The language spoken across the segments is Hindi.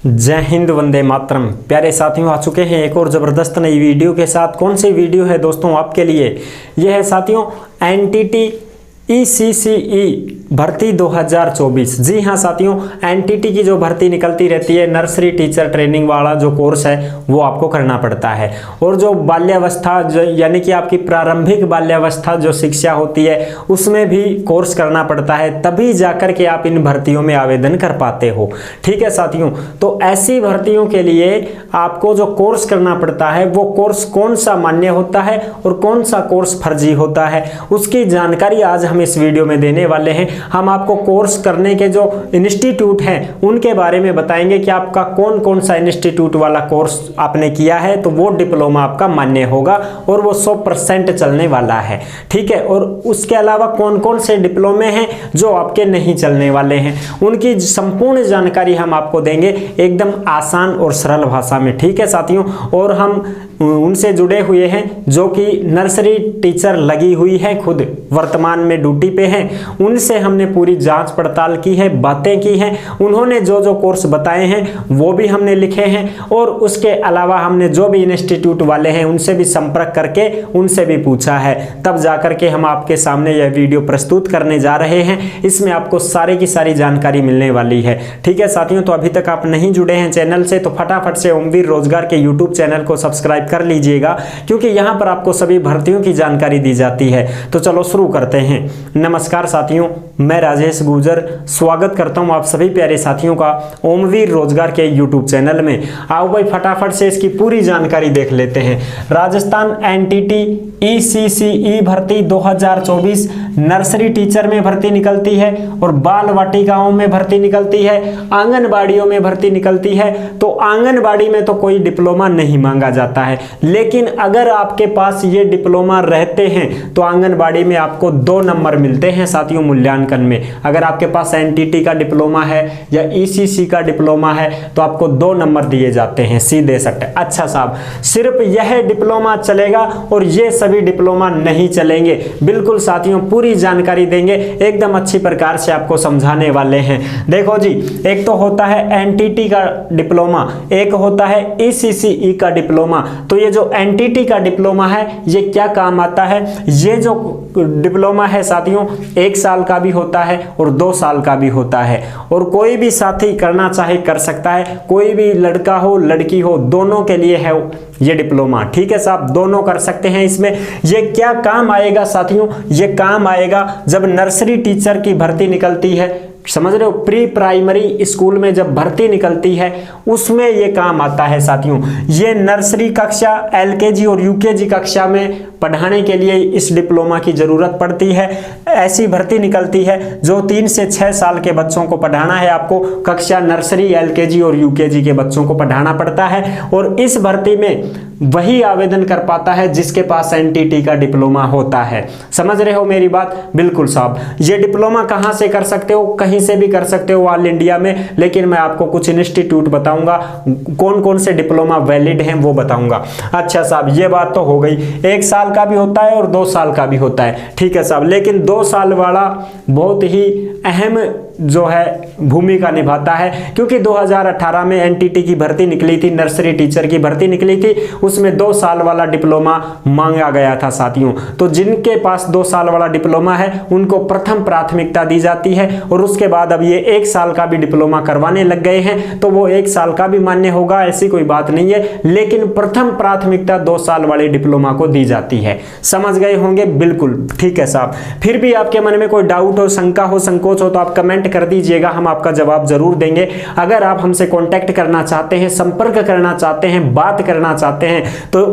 जय हिंद, वंदे मातरम। प्यारे साथियों, आ चुके हैं एक और ज़बरदस्त नई वीडियो के साथ। कौन सी वीडियो है दोस्तों आपके लिए? यह है साथियों एनटीटी ECCE भर्ती 2024। जी हाँ साथियों, एनटीटी की जो भर्ती निकलती रहती है, नर्सरी टीचर ट्रेनिंग वाला जो कोर्स है वो आपको करना पड़ता है। और जो बाल्यावस्था यानी कि आपकी प्रारंभिक बाल्यावस्था जो शिक्षा होती है उसमें भी कोर्स करना पड़ता है, तभी जाकर के आप इन भर्तियों में आवेदन कर पाते हो। ठीक है साथियों, तो ऐसी भर्तियों के लिए आपको जो कोर्स करना पड़ता है वो कोर्स कौन सा मान्य होता है और कौन सा कोर्स फर्जी होता है, उसकी जानकारी आज हम इस वीडियो में देने वाले हैं। हम आपको कोर्स करने के जो इंस्टीट्यूट हैं उनके बारे में बताएंगे कि आपका कौन कौन सा इंस्टीट्यूट वाला कोर्स आपने किया है तो वो डिप्लोमा आपका मान्य होगा और वो 100% चलने वाला है। ठीक है, और उसके अलावा कौन कौन से डिप्लोमे हैं जो आपके नहीं चलने वाले हैं, उनकी संपूर्ण जानकारी हम आपको देंगे एकदम आसान और सरल भाषा में। ठीक है साथियों, और हम उनसे जुड़े हुए हैं जो कि नर्सरी टीचर लगी हुई है, खुद वर्तमान में ड्यूटी पे हैं। उनसे हमने पूरी जांच पड़ताल की है, बातें की हैं, उन्होंने जो जो कोर्स बताए हैं वो भी हमने लिखे हैं। और उसके अलावा हमने जो भी इंस्टीट्यूट वाले हैं उनसे भी संपर्क करके उनसे भी पूछा है, तब जाकर के हम आपके सामने यह वीडियो प्रस्तुत करने जा रहे हैं। इसमें आपको सारी की सारी जानकारी मिलने वाली है। ठीक है साथियों, तो अभी तक आप नहीं जुड़े हैं चैनल से तो फटाफट से ओमवीर रोजगार के यूट्यूब चैनल को सब्सक्राइब कर लीजिएगा, क्योंकि यहाँ पर आपको सभी भर्तियों की जानकारी दी जाती है। तो चलो शुरू करते हैं। नमस्कार साथियों, मैं राजेश गुर्जर स्वागत करता हूं आप सभी प्यारे साथियों का ओमवीर रोजगार के यूट्यूब चैनल में। आओ भाई फटाफट से इसकी पूरी जानकारी देख लेते हैं। राजस्थान एनटीटी ECCE भर्ती 2024 नर्सरी टीचर में भर्ती निकलती है और बाल वाटिकाओं में भर्ती निकलती है, आंगनबाड़ियों में भर्ती निकलती है। तो आंगनबाड़ी में तो कोई डिप्लोमा नहीं मांगा जाता है, लेकिन अगर आपके पास ये डिप्लोमा रहते हैं तो आंगनबाड़ी में आपको 2 नंबर मिलते हैं साथियों मूल्यांकन में। अगर आपके पास एनटीटी का डिप्लोमा है या ECC का डिप्लोमा है तो आपको 2 नंबर दिए जाते हैं सीधे सट्टे। अच्छा साहब, सिर्फ यह डिप्लोमा चलेगा और ये सभी डिप्लोमा नहीं चलेंगे? बिल्कुल साथियों, पूरी जानकारी देंगे, एकदम अच्छी प्रकार से आपको समझाने वाले हैं। देखो जी, एक तो होता है एनटीटी का डिप्लोमा, एक होता है ECCE का डिप्लोमा। तो ये जो एनटीटी का डिप्लोमा है ये क्या काम आता है? ये जो डिप्लोमा है साथियों 1 साल का भी होता है और 2 साल का भी होता है, और कोई भी साथी करना चाहे कर सकता है, कोई भी लड़का हो लड़की हो दोनों के लिए है ये डिप्लोमा। ठीक है साहब, दोनों कर सकते हैं इसमें। ये क्या काम आएगा साथियों? ये काम आएगा जब नर्सरी टीचर की भर्ती निकलती है, समझ रहे हो, प्री प्राइमरी स्कूल में जब भर्ती निकलती है उसमें ये काम आता है साथियों। ये नर्सरी कक्षा, LKG और UKG कक्षा में पढ़ाने के लिए इस डिप्लोमा की जरूरत पड़ती है। ऐसी भर्ती निकलती है जो 3 से 6 साल के बच्चों को पढ़ाना है। आपको कक्षा नर्सरी, LKG और UKG के बच्चों को पढ़ाना पड़ता है, और इस भर्ती में वही आवेदन कर पाता है जिसके पास एनटीटी का डिप्लोमा होता है। समझ रहे हो मेरी बात? बिल्कुल साहब, ये डिप्लोमा कहाँ से कर सकते हो? कहीं से भी कर सकते हो ऑल इंडिया में, लेकिन मैं आपको कुछ इंस्टीट्यूट बताऊंगा, कौन कौन से डिप्लोमा वैलिड हैं वो बताऊंगा। अच्छा साहब, ये बात तो हो गई। 1 साल का भी होता है और 2 साल का भी होता है। ठीक है साहब, लेकिन 2 साल वाला बहुत ही अहम जो है भूमिका निभाता है, क्योंकि 2018 में एनटीटी की भर्ती निकली थी, नर्सरी टीचर की भर्ती निकली थी, उसमें 2 साल वाला डिप्लोमा मांगा गया था साथियों। तो जिनके पास 2 साल वाला डिप्लोमा है उनको प्रथम प्राथमिकता दी जाती है, और उसके बाद अब ये 1 साल का भी डिप्लोमा करवाने लग गए हैं तो वो 1 साल का भी मान्य होगा, ऐसी कोई बात नहीं है, लेकिन प्रथम प्राथमिकता 2 साल वाले डिप्लोमा को दी जाती है। समझ गए होंगे? बिल्कुल ठीक है साहब। फिर भी आपके मन में कोई डाउट हो, शंका हो, संकोच हो तो आप कमेंट कर दीजिएगा, हम आपका जवाब जरूर देंगे। अगर आप हमसे कांटेक्ट करना चाहते हैं, संपर्क करना चाहते हैं, बात करना चाहते हैं तो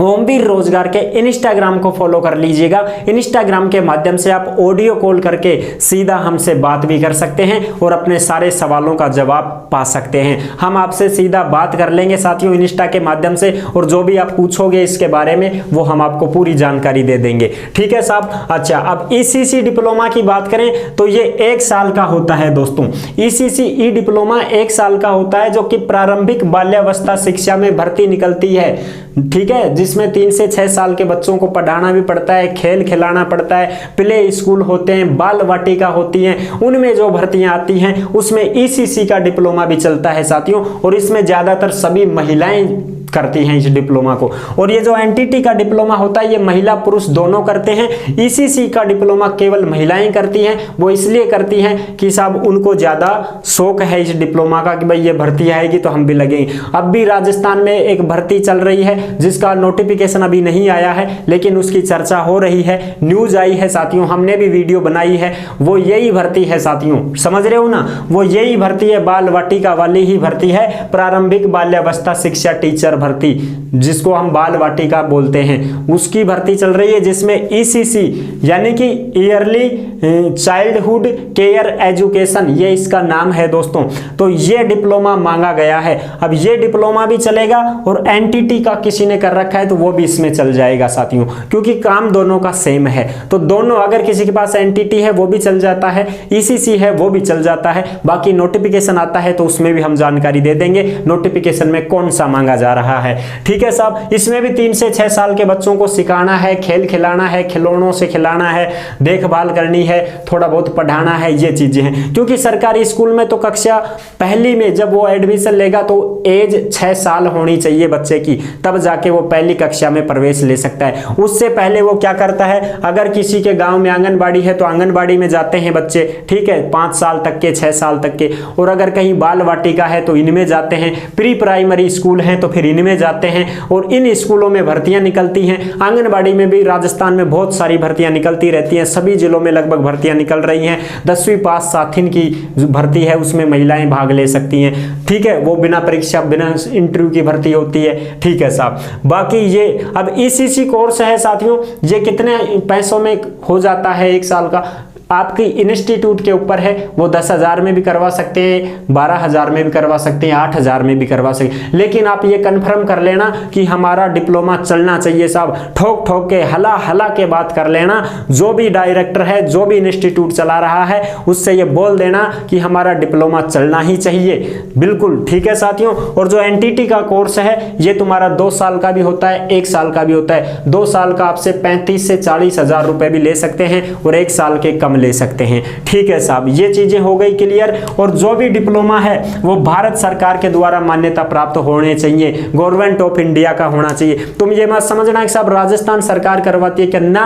ओमवीर रोजगार के इंस्टाग्राम को फॉलो कर लीजिएगा। इंस्टाग्राम के माध्यम से आप ऑडियो कॉल करके सीधा हमसे बात भी कर सकते हैं और अपने सारे सवालों का जवाब पा सकते हैं। हम आपसे सीधा बात कर लेंगे साथियों इंस्टा के माध्यम से, और जो भी आप पूछोगे इसके बारे में वो हम आपको पूरी जानकारी दे देंगे। ठीक है साहब। अच्छा, अब ECC डिप्लोमा की बात करें तो ये 1 साल का होता है दोस्तों। ECCE डिप्लोमा 1 साल का होता है, जो कि प्रारंभिक बाल्यावस्था शिक्षा में भर्ती निकलती है। ठीक है, जिसमें 3 से 6 साल के बच्चों को पढ़ाना भी पड़ता है, खेल खिलाना पड़ता है, प्ले स्कूल होते हैं, बाल वाटिका होती हैं, उनमें जो भर्तियां आती हैं उसमें ईसीसी का डिप्लोमा भी चलता है साथियों, और इसमें ज्यादातर सभी महिलाएं करती हैं इस डिप्लोमा को। और ये जो एनटीटी का डिप्लोमा होता है ये महिला पुरुष दोनों करते हैं। ईसीसी का डिप्लोमा केवल महिलाएं करती हैं, वो इसलिए करती हैं कि साहब उनको ज्यादा शौक है इस डिप्लोमा का कि भाई ये भर्ती आएगी तो हम भी लगेंगे। अब भी राजस्थान में एक भर्ती चल रही है जिसका नोटिफिकेशन अभी नहीं आया है, लेकिन उसकी चर्चा हो रही है, न्यूज आई है साथियों, हमने भी वीडियो बनाई है। वो यही भर्ती है साथियों, समझ रहे हो ना, वो यही भर्ती है, बाल वाटिका वाली ही भर्ती है, प्रारंभिक बाल्यावस्था शिक्षा टीचर भर्ती, जिसको हम बाल वाटिका बोलते हैं, उसकी भर्ती चल रही है, जिसमें ईसीसी यानी कि ईयरली चाइल्डहुड केयर एजुकेशन, ये इसका नाम है दोस्तों। तो ये डिप्लोमा मांगा गया है। अब ये डिप्लोमा भी चलेगा और एनटीटी का किसी ने कर रखा है तो वो भी इसमें चल जाएगा साथियों, क्योंकि काम दोनों का सेम है। तो दोनों, अगर किसी के पास एनटीटी है वो भी चल जाता है, ईसीसी है वो भी चल जाता है। बाकी नोटिफिकेशन आता है तो उसमें भी हम जानकारी दे देंगे नोटिफिकेशन में कौन सा मांगा जा रहा है। ठीक है साहब, इसमें भी 3 से 6 साल के बच्चों को सिखाना है, खेल खिलाना है, खिलौनों से खिलाना है, देखभाल करनी है, थोड़ा बहुत पढ़ाना है, ये चीजें हैं। क्योंकि सरकारी स्कूल में तो कक्षा पहली में जब वो एडमिशन लेगा तो एज 6 साल होनी चाहिए बच्चे की, तब जाके वो पहली कक्षा में प्रवेश ले सकता है। उससे पहले वो क्या करता है, अगर किसी के गांव में आंगनबाड़ी है तो आंगनबाड़ी में जाते हैं बच्चे, ठीक है, 5 साल तक के, 6 साल तक के। और अगर कहीं बाल वाटिका है तो इनमें जाते हैं, प्री प्राइमरी स्कूल है तो फिर इनमें जाते हैं, और इन स्कूलों में भर्तियां निकलती हैं। आंगनबाड़ी में भी राजस्थान में बहुत सारी भर्तियां निकलती रहती हैं, सभी जिलों में लगभग भर्तियां निकल रही हैं। 10वीं पास साथिन की भर्ती है, उसमें महिलाएं भाग ले सकती हैं, ठीक है, वो बिना परीक्षा बिना इंटरव्यू की भर्ती होती है। ठीक है साहब, बाकी ये अब ईसीसी कोर्स है साथियों, ये कितने पैसों में हो जाता है 1 साल का, आपकी इंस्टीट्यूट के ऊपर है, वो 10,000 में भी करवा सकते हैं, 12,000 में भी करवा सकते हैं, 8,000 में भी करवा सकते हैं। लेकिन आप ये कंफर्म कर लेना कि हमारा डिप्लोमा चलना चाहिए साहब, ठोक ठोक के हला हला के बात कर लेना। जो भी डायरेक्टर है, जो भी इंस्टीट्यूट चला रहा है, उससे ये बोल देना कि हमारा डिप्लोमा चलना ही चाहिए, बिल्कुल। ठीक है साथियों, और जो एनटीटी का कोर्स है ये तुम्हारा 2 साल का भी होता है, 1 साल का भी होता है। 2 साल का आपसे 35 से 40,000 रुपए भी ले सकते हैं और 1 साल के कम ले सकते हैं। ठीक है साहब, ये चीजें हो गई क्लियर। और जो भी डिप्लोमा है वो भारत सरकार के द्वारा मान्यता प्राप्त होने चाहिए, गवर्नमेंट ऑफ इंडिया का होना चाहिए। तुम ये मत समझना कि साहब राजस्थान सरकार करवाती है, क्या ना,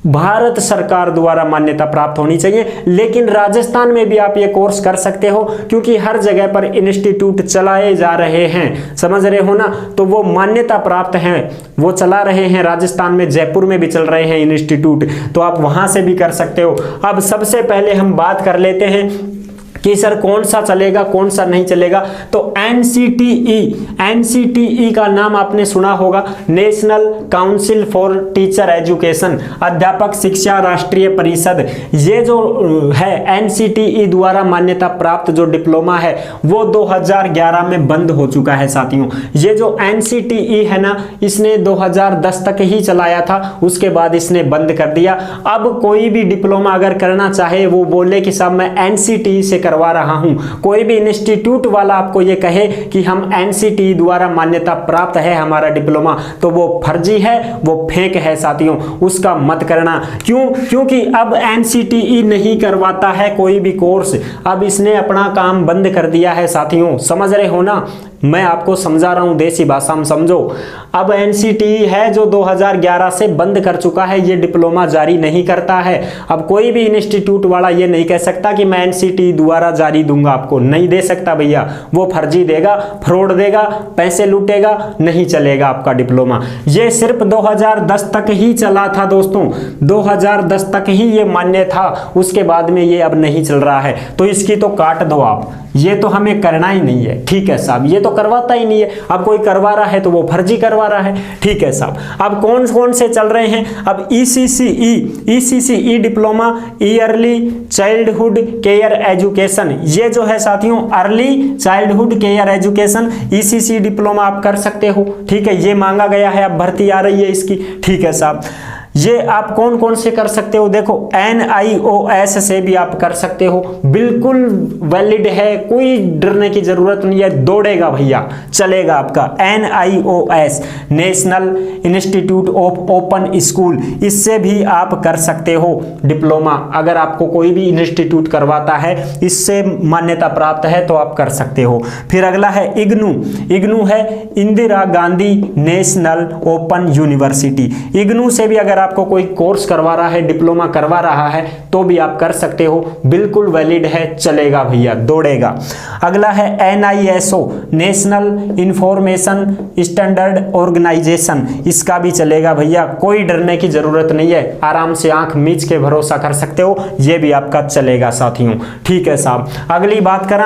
भारत सरकार द्वारा मान्यता प्राप्त होनी चाहिए। लेकिन राजस्थान में भी आप ये कोर्स कर सकते हो, क्योंकि हर जगह पर इंस्टीट्यूट चलाए जा रहे हैं, समझ रहे हो ना, तो वो मान्यता प्राप्त हैं, वो चला रहे हैं। राजस्थान में जयपुर में भी चल रहे हैं इंस्टीट्यूट, तो आप वहां से भी कर सकते हो। अब सबसे पहले हम बात कर लेते हैं कि सर कौन सा चलेगा कौन सा नहीं चलेगा। तो एनसीटीई का नाम आपने सुना होगा, national council for teacher education, अध्यापक शिक्षा राष्ट्रीय परिषद। ये जो है एनसीटीई द्वारा मान्यता प्राप्त जो डिप्लोमा है वो 2011 में बंद हो चुका है साथियों। ये जो एनसीटीई है ना, इसने 2010 तक ही चलाया था, उसके बाद इसने बंद कर दिया। अब कोई भी डिप्लोमा अगर करना चाहे, वो बोले कि साहब मैं एनसीटीई से करवा रहा हूं, कोई भी इंस्टीट्यूट वाला आपको ये कहे कि हम एनसीटीई द्वारा मान्यता प्राप्त है हमारा डिप्लोमा, तो वो फर्जी है, वो फेक है साथियों, उसका मत करना। क्यों? क्योंकि अब एनसीटीई नहीं करवाता है कोई भी कोर्स, अब इसने अपना काम बंद कर दिया है साथियों, समझ रहे हो ना, मैं आपको समझा रहा हूं देसी भाषा में समझो। अब एनसीटीई है जो 2011 से बंद कर चुका है, ये डिप्लोमा जारी नहीं करता है। अब कोई भी इंस्टीट्यूट वाला ये नहीं कह सकता कि मैं एनसीटीई द्वारा जारी दूंगा, आपको नहीं दे सकता भैया, वो फर्जी देगा, फ्रॉड देगा, पैसे लूटेगा, नहीं चलेगा आपका डिप्लोमा। ये सिर्फ 2010 तक ही चला था दोस्तों, 2010 तक ही ये मान्य था, उसके बाद में ये अब नहीं चल रहा है, तो इसकी तो काट दो आप, ये तो हमें करना ही नहीं है। ठीक है साहब, ये तो करवाता ही नहीं है, अब कोई करवा रहा है तो वो फर्जी करवा रहा है। ठीक है साहब, अब कौन कौन से चल रहे हैं, अब ECCE diploma, yearly childhood care education, ये जो है साथियों early childhood care education, ECC diploma आप कर सकते हो। ठीक है, ये मांगा गया है, अब भर्ती आ रही है इसकी। ठीक है साहब, ये आप कौन कौन से कर सकते हो, देखो NIOS से भी आप कर सकते हो, बिल्कुल वैलिड है, कोई डरने की जरूरत नहीं है, दौड़ेगा भैया, चलेगा आपका। NIOS national institute of open school, इससे भी आप कर सकते हो डिप्लोमा। अगर आपको कोई भी इंस्टीट्यूट करवाता है, इससे मान्यता प्राप्त है तो आप कर सकते हो। फिर अगला है इग्नू है Indira Gandhi national open university. IGNOU से भी अगर आपको कोई कोर्स करवा रहा है, डिप्लोमा करवा रहा है, तो भी आप कर सकते हो, बिल्कुल वैलिड है, चलेगा भैया, दौड़ेगा। अगला है NISO national information standard organisation, इसका भी चलेगा भैया, कोई डरने की जरूरत नहीं है, आराम से आंख मीच के भरोसा कर सकते हो, ये भी आपका चलेगा साथियों। ठीक है साहब। अगली बात करें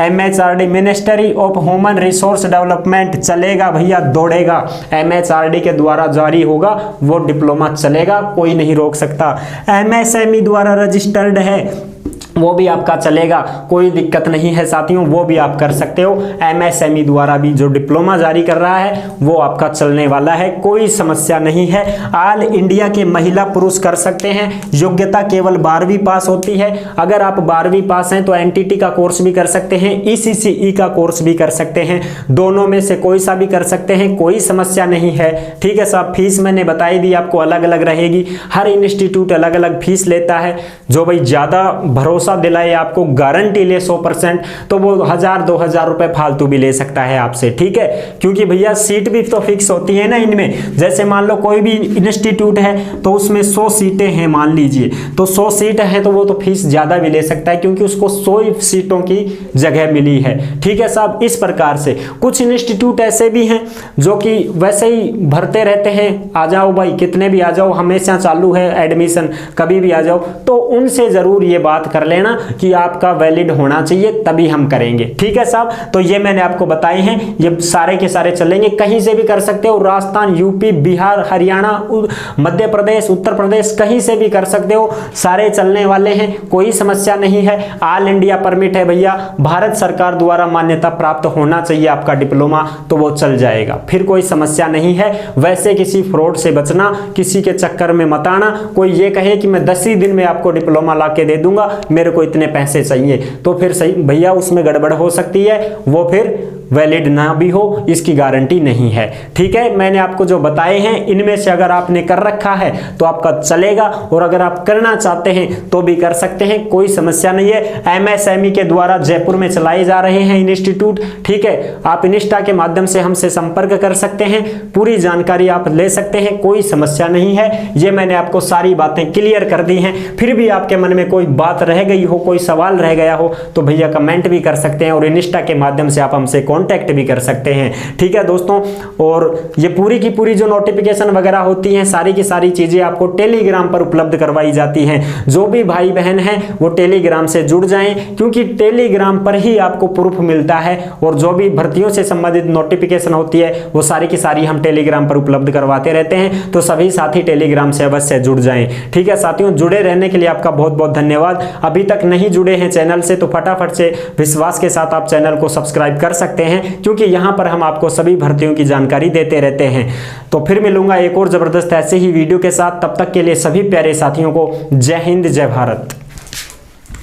MHRD ministry of human resource development, चलेगा भैया, दौड़ेगा, MHRD के द्वारा जारी होगा वो डिप्लोमा चलेगा, कोई नहीं रोक सकता। MSME द्वारा रजिस्टर्ड है, वो भी आपका चलेगा, कोई दिक्कत नहीं है साथियों, वो भी आप कर सकते हो। MSME द्वारा भी जो डिप्लोमा जारी कर रहा है वो आपका चलने वाला है, कोई समस्या नहीं है। ऑल इंडिया के महिला पुरुष कर सकते हैं, योग्यता केवल 12वीं पास होती है। अगर आप 12वीं पास हैं तो NTT का कोर्स भी कर सकते हैं, ECCE का कोर्स भी कर सकते हैं, दोनों में से कोई सा भी कर सकते हैं, कोई समस्या नहीं है। ठीक है साहब। फीस मैंने बताई दी आपको, अलग अलग रहेगी, हर इंस्टीट्यूट अलग अलग फीस लेता है। जो भाई ज्यादा भरोसा दिलाए, आपको गारंटी ले 100%, तो वो 1000-2000 रुपए फालतू भी ले सकता है आपसे। ठीक है, क्योंकि भैया सीट भी तो फिक्स होती है ना इनमें। जैसे मान लो कोई भी इंस्टीट्यूट है तो उसमें 100 सीटें हैं मान लीजिए, तो 100 सीट है तो वो तो फीस ज्यादा भी ले सकता है, क्योंकि उसको 100 सीटों की जगह मिली है। ठीक है साहब। इस प्रकार से कुछ इंस्टीट्यूट ऐसे भी हैं जो कि वैसे ही भरते रहते हैं, आ जाओ भाई, कितने भी आ जाओ, हमेशा चालू है एडमिशन, कभी भी आ जाओ, तो उनसे जरूर ये बात कर लेना कि आपका वैलिड होना चाहिए, तभी हम करेंगे। ठीक है साहब। तो ये मैंने आपको बताए हैं, ये सारे के सारे चलेंगे, कहीं से भी कर सकते हो, राजस्थान, यूपी, बिहार, हरियाणा, मध्य प्रदेश, उत्तर प्रदेश, कहीं से भी कर सकते हो, सारे चलने वाले हैं, कोई समस्या नहीं है। ऑल इंडिया परमिट है भैया, भारत सरकार द्वारा मान्यता प्राप्त होना चाहिए आपका डिप्लोमा, तो वो चल जाएगा, फिर कोई समस्या नहीं है। वैसे किसी फ्रॉड से बचना, किसी के चक्कर में मत आना। कोई ये कहे कि मैं 10 ही दिन में आपको डिप्लोमा ला के दे दूंगा, मेरे को इतने पैसे चाहिए, तो फिर सही भैया उसमें गड़बड़ हो सकती है, वो फिर वैलिड ना भी हो, इसकी गारंटी नहीं है। ठीक है। मैंने आपको जो बताए हैं इनमें से अगर आपने कर रखा है तो आपका चलेगा, और अगर आप करना चाहते हैं तो भी कर सकते हैं, कोई समस्या नहीं है। MSME के द्वारा जयपुर में चलाए जा रहे हैं इंस्टीट्यूट। ठीक है। आप इंस्टा के माध्यम से हमसे संपर्क कर सकते हैं, पूरी जानकारी आप ले सकते हैं, कोई समस्या नहीं है। ये मैंने आपको सारी बातें क्लियर कर दी हैं। फिर भी आपके मन में कोई बात रह गई हो, कोई सवाल रह गया हो, तो भैया कमेंट भी कर सकते हैं, और इंस्टा के माध्यम से आप हमसे कांटेक्ट भी कर सकते हैं। ठीक है दोस्तों। और ये पूरी की पूरी जो नोटिफिकेशन वगैरह होती हैं, सारी की सारी चीजें आपको टेलीग्राम पर उपलब्ध करवाई जाती हैं। जो भी भाई बहन हैं वो टेलीग्राम से जुड़ जाएं, क्योंकि टेलीग्राम पर ही आपको प्रूफ मिलता है, और जो भी भर्तियों से संबंधित नोटिफिकेशन होती है वो सारी की सारी हम टेलीग्राम पर उपलब्ध करवाते रहते हैं। तो सभी साथी टेलीग्राम से अवश्य जुड़ जाएं। ठीक है साथियों। जुड़े रहने के लिए आपका बहुत बहुत धन्यवाद। अभी तक नहीं जुड़े हैं चैनल से तो फटाफट से विश्वास के साथ आप चैनल को सब्सक्राइब कर सकते हैं, क्योंकि यहां पर हम आपको सभी भर्तियों की जानकारी देते रहते हैं। तो फिर मिलूंगा एक और जबरदस्त ऐसे ही वीडियो के साथ, तब तक के लिए सभी प्यारे साथियों को जय हिंद, जय भारत।